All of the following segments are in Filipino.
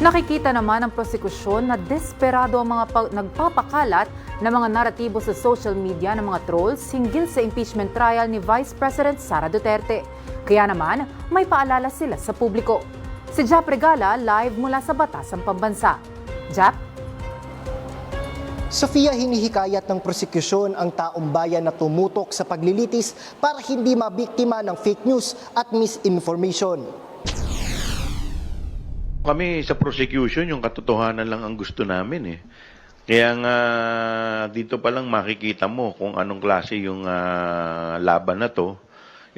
Nakikita naman ng prosekusyon na desperado ang mga nagpapakalat ng mga naratibo sa social media ng mga trolls hinggil sa impeachment trial ni Vice President Sara Duterte. Kaya naman, may paalala sila sa publiko. Si Jap Regala live mula sa Batasang Pambansa. Jap? Sofia, hinihikayat ng prosekusyon ang taong bayan na tumutok sa paglilitis para hindi mabiktima ng fake news at misinformation. Kami sa prosecution, yung katotohanan lang ang gusto namin eh. Kaya nga dito pa lang makikita mo kung anong klase yung laban na to.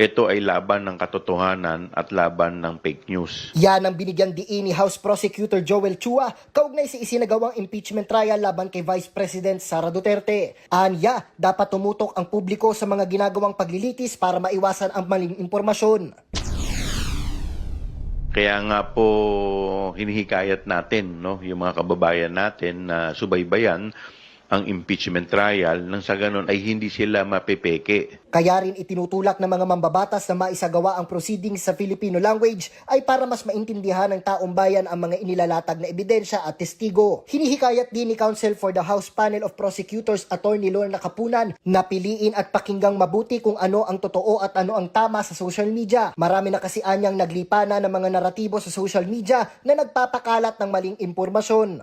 Ito ay laban ng katotohanan at laban ng fake news. Yan ang binigyan diin ni House Prosecutor Joel Chua kaugnay sa isinagawang impeachment trial laban kay Vice President Sara Duterte. Anya, dapat tumutok ang publiko sa mga ginagawang paglilitis para maiwasan ang maling impormasyon. Kaya nga po hinihikayat natin, no, yung mga kababayan natin na subaybayan ang impeachment trial nang sa ganun ay hindi sila mapepeke. Kaya rin itinutulak ng mga mambabatas na maisagawa ang proceedings sa Filipino language ay para mas maintindihan ng taong bayan ang mga inilalatag na ebidensya at testigo. Hinihikayat din ni Counsel for the House Panel of Prosecutors Attorney Lorna Kapunan na piliin at pakinggang mabuti kung ano ang totoo at ano ang tama sa social media. Marami na kasi anyang naglipana ng mga naratibo sa social media na nagpapakalat ng maling impormasyon.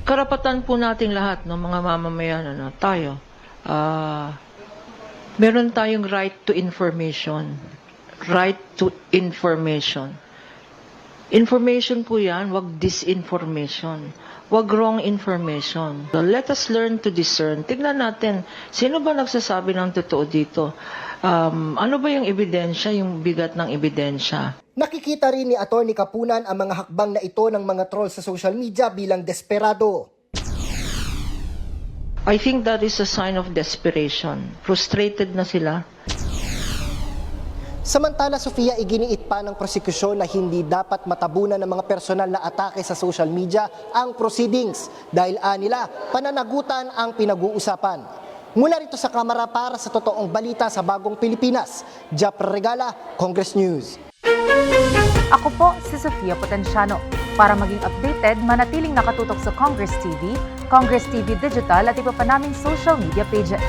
Karapatan po nating lahat ng mga mamamayan na tayo. Meron tayong right to information. Right to information. Information po yan, wag disinformation. Wag wrong information. So let us learn to discern. Tignan natin, sino ba nagsasabi ng totoo dito? Ano ba yung ebidensya, yung bigat ng ebidensya? Nakikita rin ni Attorney Kapunan ang mga hakbang na ito ng mga trolls sa social media bilang desperado. I think that is a sign of desperation. Frustrated na sila. Samantala, Sofia, iginiit pa ng prosekusyon na hindi dapat matabunan ng mga personal na atake sa social media ang proceedings dahil nila pananagutan ang pinag-uusapan. Mula rito sa kamera para sa totoong balita sa Bagong Pilipinas, Jap Regala, Congress News. Ako po si Sofia Potenciano. Para maging updated, manatiling nakatutok sa Congress TV Digital at iba pa naming social media pages.